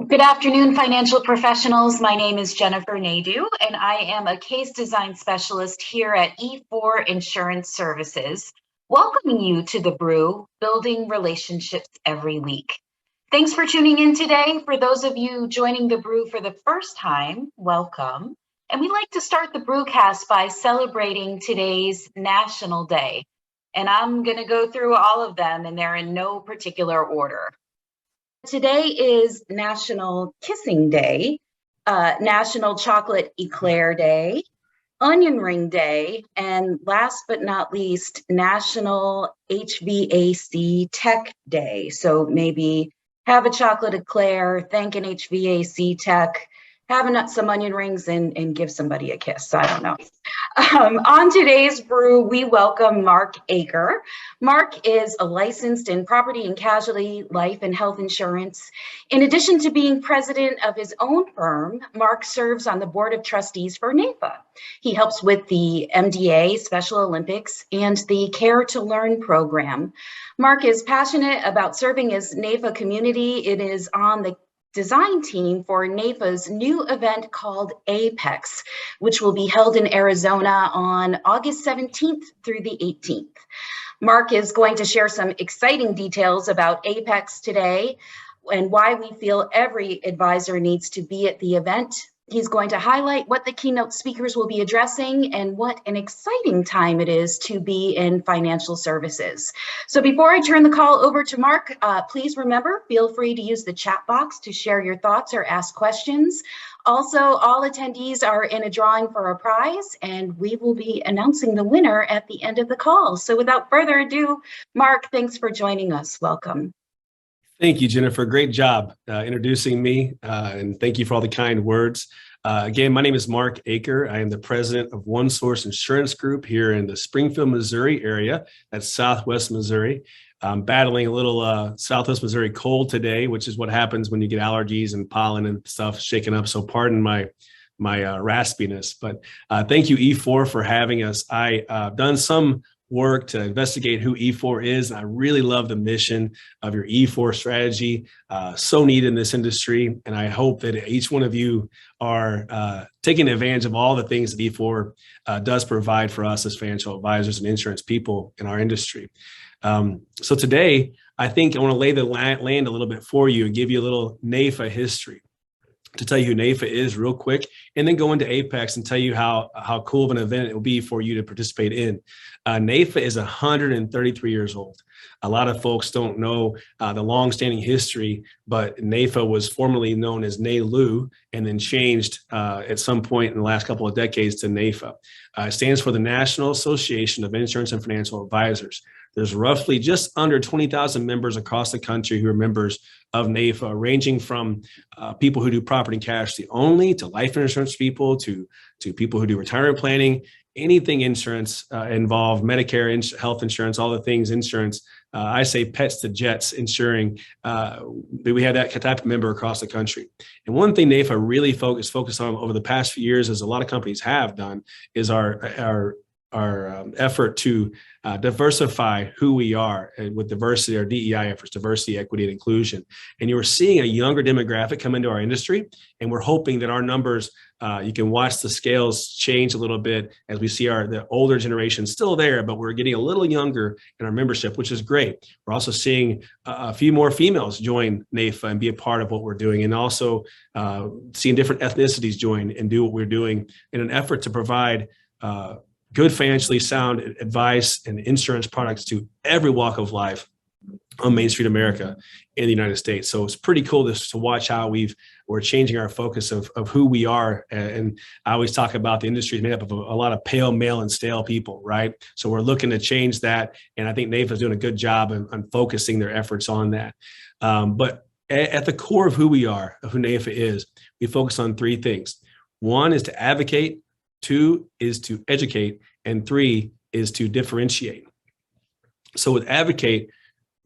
Good afternoon, financial professionals. My name is Jennifer Nadeau, and I am a case design specialist here at E4 Insurance Services, welcoming you to the Brew, Building Relationships Every Week. Thanks for tuning in today. For those of you joining the Brew for the first time, welcome. And we like to start the Brewcast by celebrating today's National Day. And I'm going to go through all of them, and they're in no particular order. Today is National Kissing Day, National Chocolate Eclair Day, Onion Ring Day, and last but not least, National HVAC Tech Day. So maybe have a chocolate eclair, thank an HVAC tech, have some onion rings, and give somebody a kiss. I don't know. On today's Brew, we welcome Mark Aker. Mark is a licensed in property and casualty, life and health insurance. In addition to being president of his own firm, Mark serves on the board of trustees for NAIFA. He helps with the MDA, Special Olympics, and the Care to Learn program. Mark is passionate about serving his NAIFA community. It is on the design team for NAIFA's new event called Apex, which will be held in Arizona on August 17th through the 18th. Mark is going to share some exciting details about Apex today and why we feel every advisor needs to be at the event. He's going to highlight what the keynote speakers will be addressing and what an exciting time it is to be in financial services. So before I turn the call over to Mark, please remember, feel free to use the chat box to share your thoughts or ask questions. Also, all attendees are in a drawing for a prize, and we will be announcing the winner at the end of the call. So without further ado, Mark, thanks for joining us. Welcome. Thank you, Jennifer. Great job introducing me, and thank you for all the kind words. Again, my name is Mark Aker. I am the president of One Source Insurance Group here in the Springfield, Missouri area. That's Southwest Missouri. I'm battling a little Southwest Missouri cold today, which is what happens when you get allergies and pollen and stuff shaken up. So pardon my raspiness. But thank you, E4, for having us. I've done some work to investigate who E4 is. And I really love the mission of your E4 strategy, so needed in this industry. And I hope that each one of you are taking advantage of all the things that E4 does provide for us as financial advisors and insurance people in our industry. So today, I think I want to lay the land a little bit for you and give you a little NAIFA history to tell you who NAIFA is real quick, and then go into Apex and tell you how cool of an event it will be for you to participate in. NAIFA is 133 years old. A lot of folks don't know the long-standing history, but NAIFA was formerly known as NAILU and then changed at some point in the last couple of decades to NAIFA. It stands for the National Association of Insurance and Financial Advisors. There's roughly just under 20,000 members across the country who are members of NAIFA, ranging from people who do property and casualty only, to life insurance people, to people who do retirement planning, anything insurance involved, Medicare, health insurance, all the things insurance. I say pets to jets insuring. We have that type of member across the country. And one thing NAIFA really focused on over the past few years, as a lot of companies have done, is our effort to diversify who we are with diversity, our DEI efforts, diversity, equity, and inclusion. And you're seeing a younger demographic come into our industry, and we're hoping that our numbers, you can watch the scales change a little bit as we see the older generation still there, but we're getting a little younger in our membership, which is great. We're also seeing a few more females join NAIFA and be a part of what we're doing, and also seeing different ethnicities join and do what we're doing in an effort to provide good financially sound advice and insurance products to every walk of life on Main Street America in the United States. So it's pretty cool to watch how we're changing our focus of who we are. And I always talk about the industry is made up of a lot of pale, male, and stale people, right? So we're looking to change that. And I think NAIFA is doing a good job on focusing their efforts on that. But at the core of who we are, of who NAIFA is, we focus on three things. One is to advocate. Two is to educate, and three is to differentiate. So with advocate,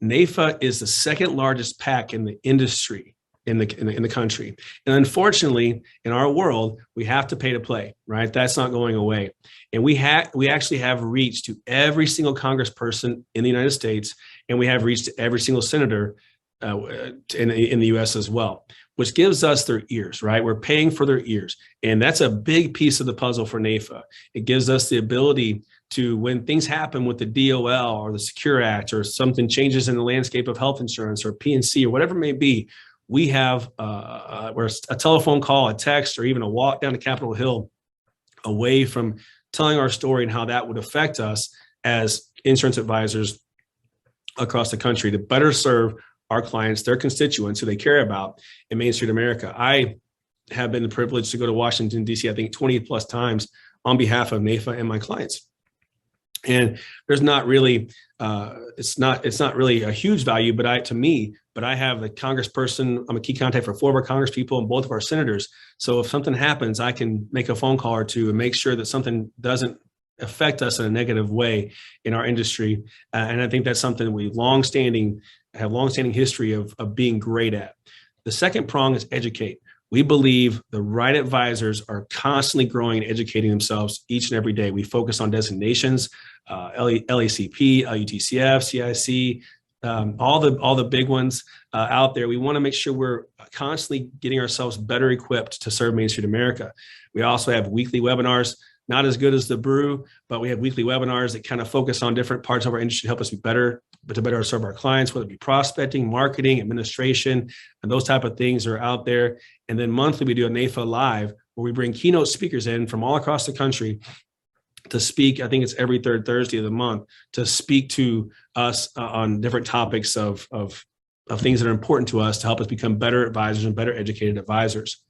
NAIFA is the second largest PAC in the industry in the country. And unfortunately, in our world, we have to pay to play, right? That's not going away. And we actually have reached to every single congressperson in the United States, and we have reached to every single senator in the US as well, which gives us their ears, right? We're paying for their ears. And that's a big piece of the puzzle for NAIFA. It gives us the ability to, when things happen with the DOL or the Secure Act, or something changes in the landscape of health insurance or PNC or whatever it may be, we have where a telephone call, a text, or even a walk down to Capitol Hill away from telling our story and how that would affect us as insurance advisors across the country to better serve our clients, their constituents who they care about in Main Street America. I have been privileged to go to Washington, D.C., I think 20 plus times on behalf of NAIFA and my clients. And there's not really, it's not really a huge value, but I have the congressperson. I'm a key contact for 4 of our congresspeople and both of our senators. So if something happens, I can make a phone call or two and make sure that something doesn't affect us in a negative way in our industry. And I think that's something we have longstanding history of being great at. The second prong is educate. We believe the right advisors are constantly growing and educating themselves each and every day. We focus on designations, LACP, LUTCF, CIC, all the big ones out there. We want to make sure we're constantly getting ourselves better equipped to serve Main Street America. We also have weekly webinars, not as good as the Brew, but we have weekly webinars that kind of focus on different parts of our industry to help us be better, but to better serve our clients, whether it be prospecting, marketing, administration, and those type of things are out there. And then monthly, we do a NAIFA Live where we bring keynote speakers in from all across the country to speak. I think it's every third Thursday of the month to speak to us on different topics of things that are important to us to help us become better advisors and better educated advisors.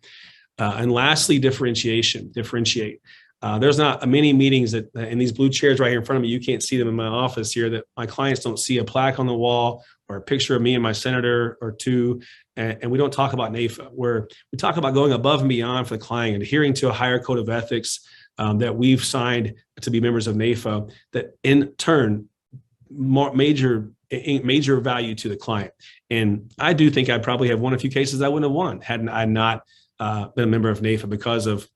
And lastly, differentiate. There's not many meetings that in these blue chairs right here in front of me, you can't see them in my office here, that my clients don't see a plaque on the wall or a picture of me and my senator or two. And we don't talk about NAIFA, where we talk about going above and beyond for the client, adhering to a higher code of ethics that we've signed to be members of NAIFA, that in turn, major value to the client. And I do think I probably have won a few cases I wouldn't have won had I not been a member of NAIFA, because of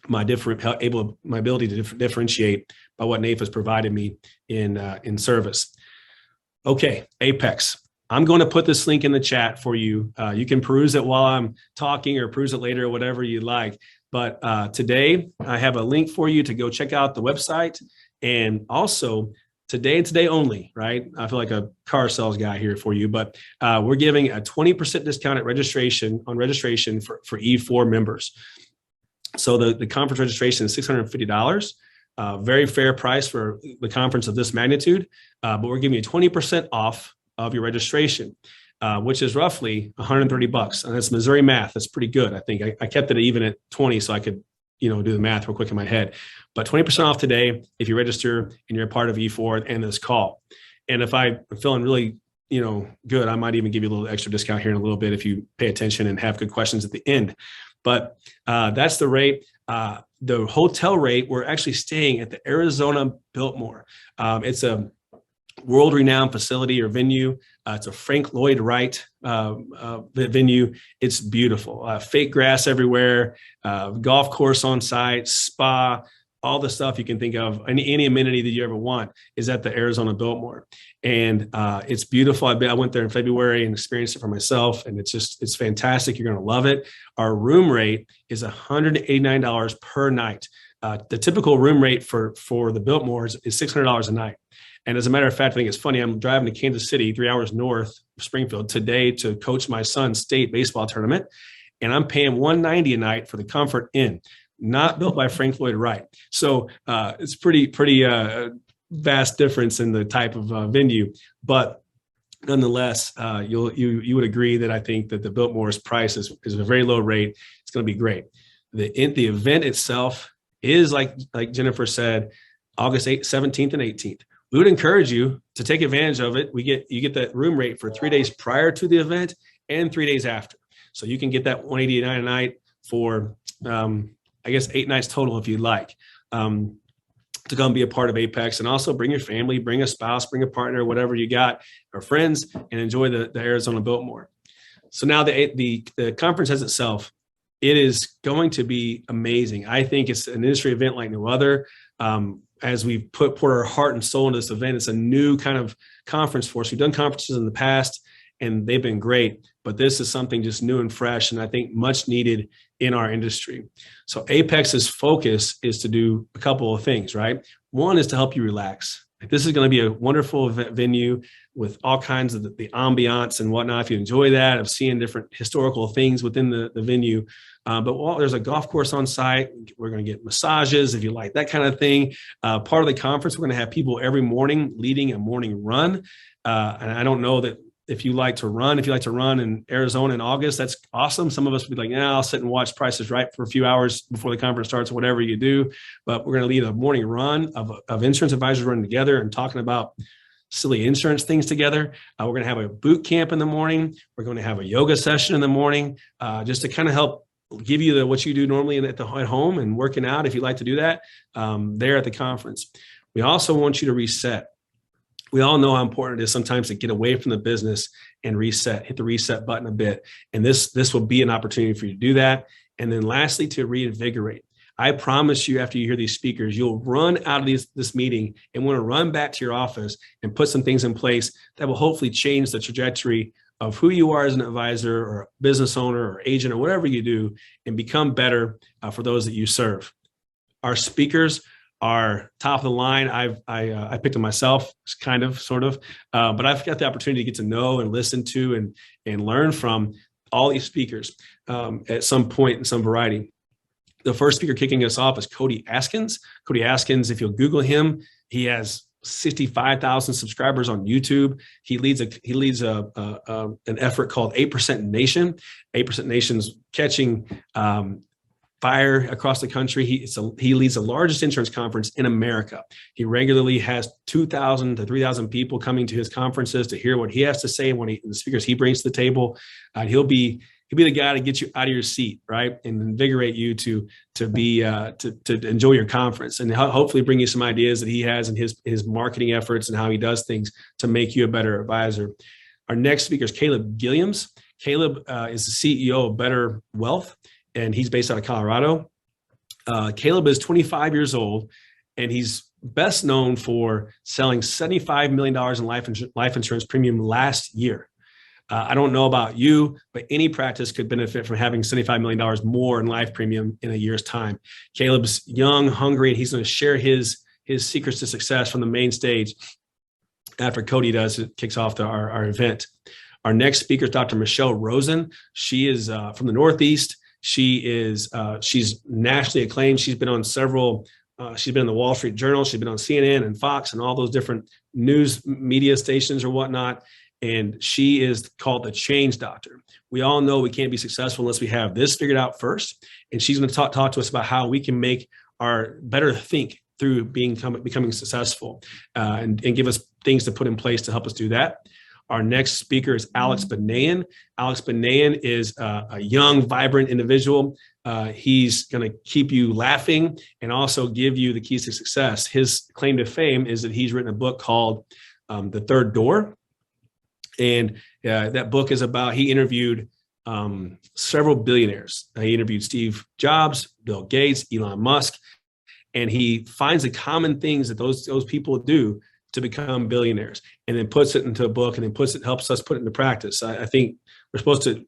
my ability to differentiate by what NAIFA has provided me in service. Okay, Apex. I'm going to put this link in the chat for you. You can peruse it while I'm talking or peruse it later or whatever you like. But today I have a link for you to go check out the website. And also today and today only, right? I feel like a car sales guy here for you, but we're giving a 20% discount at registration for E4 members. So the conference registration is $650, very fair price for the conference of this magnitude, but we're giving you 20% off of your registration, which is roughly $130. And that's Missouri math. That's pretty good. I think I kept it even at 20 so I could, do the math real quick in my head. But 20% off today if you register and you're a part of E4 and this call. And if I'm feeling really, good, I might even give you a little extra discount here in a little bit if you pay attention and have good questions at the end. But that's the rate. The hotel rate, we're actually staying at the Arizona Biltmore. It's a world-renowned facility or venue. It's a Frank Lloyd Wright venue. It's beautiful. Fake grass everywhere, golf course on site, spa, all the stuff you can think of. Any amenity that you ever want is at the Arizona Biltmore. And it's beautiful. I went there in February and experienced it for myself. And it's fantastic. You're going to love it. Our room rate is $189 per night. The typical room rate for the Biltmore is $600 a night. And as a matter of fact, I think it's funny, I'm driving to Kansas City, 3 hours north of Springfield today to coach my son's state baseball tournament. And I'm paying $190 a night for the Comfort Inn, not built by Frank Lloyd Wright. So it's pretty vast difference in the type of venue. But nonetheless, you would agree that I think that the Biltmore's price is a very low rate. It's going to be great. The event itself is, like Jennifer said, August 17th and 18th. We would encourage you to take advantage of it. You get that room rate for 3 days prior to the event and 3 days after. So you can get that $189 a night for, 8 nights total if you'd like, to come be a part of Apex. And also bring your family, bring a spouse, bring a partner, whatever you got, or friends, and enjoy the Arizona Biltmore. So now the conference as itself, it is going to be amazing. I think it's an industry event like no other. As we've poured our heart and soul into this event, it's a new kind of conference for us. We've done conferences in the past, and they've been great. But this is something just new and fresh, and I think much needed in our industry. So Apex's focus is to do a couple of things, right? One is to help you relax. This is going to be a wonderful venue with all kinds of the ambiance and whatnot. If you enjoy that, of seeing different historical things within the venue. But there's a golf course on site. We're going to get massages if you like that kind of thing. Part of the conference, we're going to have people every morning leading a morning run. And I don't know that if you like to run in Arizona in August, that's awesome. Some of us would be like, yeah, I'll sit and watch Price is Right for a few hours before the conference starts, or whatever you do. But we're going to lead a morning run of insurance advisors running together and talking about silly insurance things together. We're going to have a boot camp in the morning. We're going to have a yoga session in the morning, just to kind of help give you what you do normally at home and working out, if you like to do that, there at the conference. We also want you to reset. We all know how important it is sometimes to get away from the business and reset, hit the reset button a bit. And this will be an opportunity for you to do that. And then lastly, to reinvigorate. I promise you, after you hear these speakers, you'll run out of this meeting and want to run back to your office and put some things in place that will hopefully change the trajectory of who you are as an advisor or business owner or agent or whatever you do, and become better for those that you serve. Our speakers are top of the line. I picked them myself, sort of, but I've got the opportunity to get to know and listen to and learn from all these speakers at some point in some variety. The first speaker kicking us off is Cody Askins. Cody Askins, if you'll Google him, he has 65,000 subscribers on YouTube. He leads an effort called 8% Nation. 8% Nation's catching fire across the country. He leads the largest insurance conference in America. He regularly has 2,000 to 3,000 people coming to his conferences to hear what he has to say and the speakers he brings to the table. He'll be the guy to get you out of your seat, right, and invigorate you to enjoy your conference, and hopefully bring you some ideas that he has in his marketing efforts and how he does things to make you a better advisor. Our next speaker is Caleb Gilliams. Caleb is the CEO of Better Wealth, and he's based out of Colorado. Caleb is 25 years old, and he's best known for selling $75 million in life insurance premium last year. I don't know about you, but any practice could benefit from having $75 million more in life premium in a year's time. Caleb's young, hungry, and he's going to share his secrets to success from the main stage after Cody kicks off our event. Our next speaker is Dr. Michelle Rosen. She is from the Northeast. She's nationally acclaimed. She's been on several. She's been in the Wall Street Journal. She's been on CNN and Fox and all those different news media stations or whatnot. And she is called the Change Doctor. We all know we can't be successful unless we have this figured out first. And she's going to talk to us about how we can make our better think through becoming successful and give us things to put in place to help us do that. Our next speaker is Alex Banayan. Alex Banayan is a young, vibrant individual. He's going to keep you laughing and also give you the keys to success. His claim to fame is that he's written a book called The Third Door. And that book is about, he interviewed several billionaires. He interviewed Steve Jobs, Bill Gates, Elon Musk, and he finds the common things that those people do to become billionaires, and then puts it into a book, and then helps us put it into practice. I think we're supposed to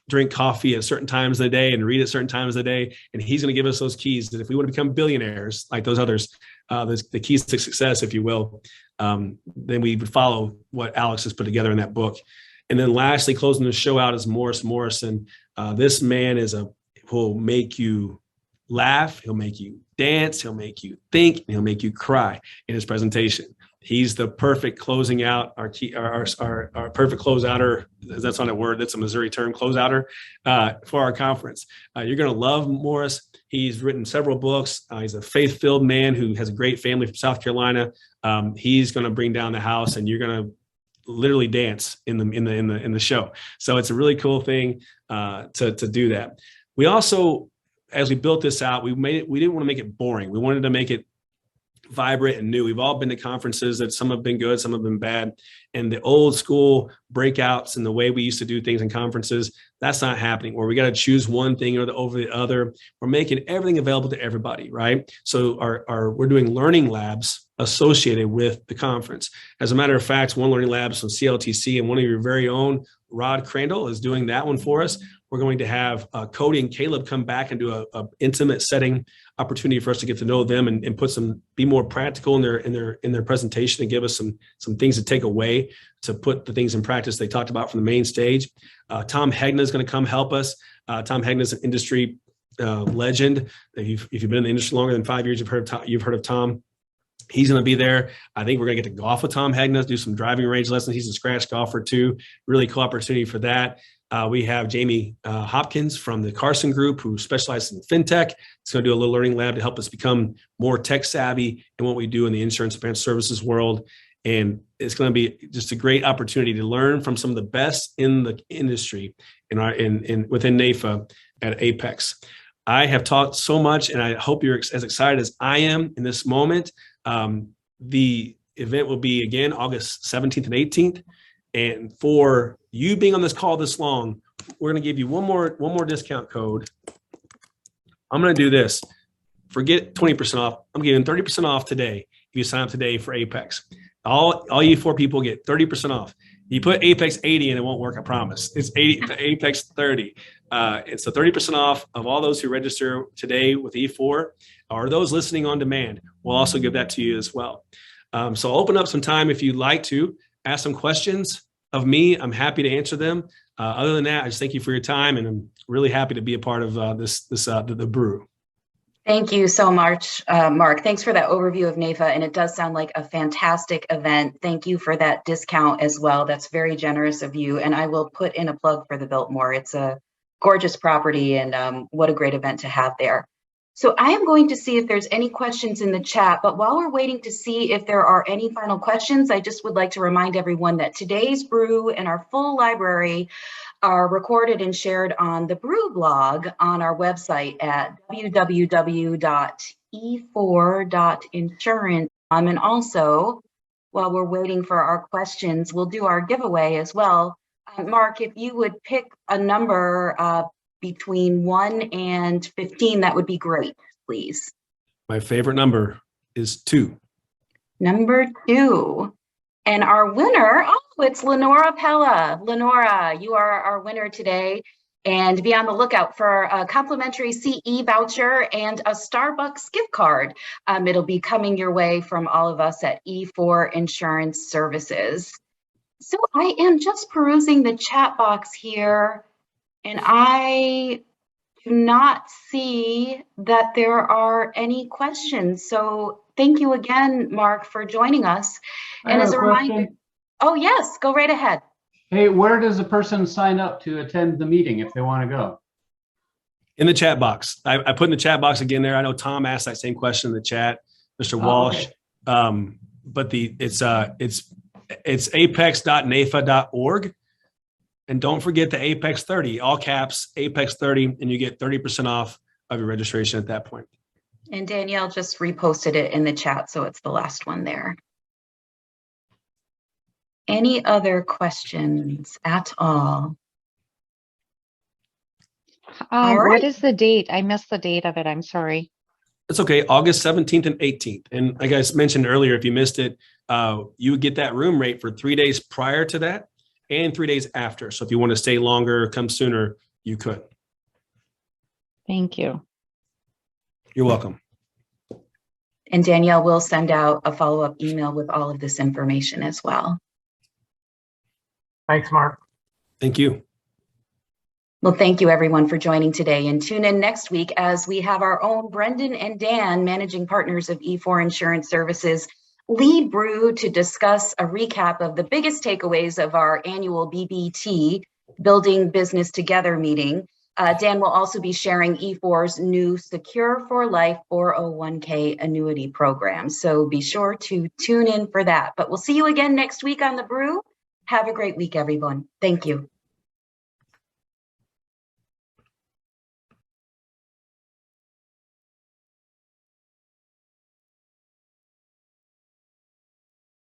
drink coffee at certain times of the day and read at certain times of the day, and he's going to give us those keys that if we want to become billionaires like those others, the keys to success, if you will, then we would follow what Alex has put together in that book. And then lastly, closing the show out is Morris Morrison. This man will make you laugh, he'll make you dance, he'll make you think, and he'll make you cry in his presentation. He's the perfect closing out, our perfect closeouter. That's not a word, that's a Missouri term, closeouter, for our conference. You're going to love Morris. He's written several books. He's a faith-filled man who has a great family from South Carolina. He's going to bring down the house, and you're going to literally dance in the show. So it's a really cool thing to do that. We also, as we built this out, we didn't want to make it boring. We wanted to make it vibrant and new. We've all been to conferences that some have been good, some have been bad. And the old school breakouts and the way we used to do things in conferences, that's not happening, where we got to choose one thing over the other. We're making everything available to everybody, right? So we're doing learning labs associated with the conference. As a matter of fact, One Learning Labs from CLTC and one of your very own, Rod Crandall, is doing that one for us. We're going to have Cody and Caleb come back and do a intimate setting opportunity for us to get to know them and put be more practical in their presentation and give us some things to take away to put the things in practice they talked about from the main stage. Tom Hegna is going to come help us. Tom Hegna is an industry legend. If you've been in the industry longer than 5 years, you've heard of Tom. He's going to be there. I think we're going to get to golf with Tom Hegna, do some driving range lessons. He's a scratch golfer too. Really cool opportunity for that. We have Jamie Hopkins from the Carson Group, who specializes in fintech. He's going to do a little learning lab to help us become more tech savvy in what we do in the insurance and financial services world. And it's going to be just a great opportunity to learn from some of the best in the industry within NAIFA at Apex. I have taught so much, and I hope you're as excited as I am in this moment. The event will be again August 17th and 18th. And for you being on this call this long, we're going to give you one more discount code. I'm going to do this. Forget 20% off. I'm giving 30% off today if you sign up today for Apex. All you 4 people get 30% off. You put Apex 80 and it won't work, I promise. It's Apex 30. It's a 30% off of all those who register today with E4, or those listening on demand. We'll also give that to you as well. So open up some time if you'd like to ask some questions of me. I'm happy to answer them. Other than that, I just thank you for your time, and I'm really happy to be a part of the brew. Thank you so much, Mark. Thanks for that overview of NAIFA, and it does sound like a fantastic event. Thank you for that discount as well. That's very generous of you, and I will put in a plug for the Biltmore. It's a gorgeous property, and what a great event to have there. So I am going to see if there's any questions in the chat, but while we're waiting to see if there are any final questions, I just would like to remind everyone that today's brew and our full library are recorded and shared on the Brew blog on our website at www.e4.insurance. And also, while we're waiting for our questions, we'll do our giveaway as well. Mark, if you would pick a number between 1 and 15, that would be great, please. My favorite number is 2. Number 2. And our winner, it's Lenora Pella. Lenora, you are our winner today. And be on the lookout for a complimentary CE voucher and a Starbucks gift card. It'll be coming your way from all of us at E4 Insurance Services. So I am just perusing the chat box here, and I do not see that there are any questions. So thank you again, Mark, for joining us. And as a reminder, oh yes, go right ahead. Hey, where does a person sign up to attend the meeting if they want to go? In the chat box. I put in the chat box again there. I know Tom asked that same question in the chat, Mr. Walsh. Okay. But it's apex.naifa.org. And don't forget the Apex 30, all caps, Apex 30, and you get 30% off of your registration at that point. And Danielle just reposted it in the chat, so it's the last one there. Any other questions at all? All right. What is the date? I missed the date of it. I'm sorry. It's okay. August 17th and 18th. And like I mentioned earlier, if you missed it, you would get that room rate for 3 days prior to that and 3 days after. So if you want to stay longer, come sooner, you could. Thank you. You're welcome. And Danielle will send out a follow-up email with all of this information as well. Thanks, Mark. Thank you. Well, thank you everyone for joining today, and tune in next week as we have our own Brendan and Dan, managing partners of E4 Insurance Services, lead brew to discuss a recap of the biggest takeaways of our annual BBT, Building Business Together meeting. Dan will also be sharing E4's new Secure for Life 401k annuity program. So be sure to tune in for that. But we'll see you again next week on The Brew. Have a great week, everyone. Thank you.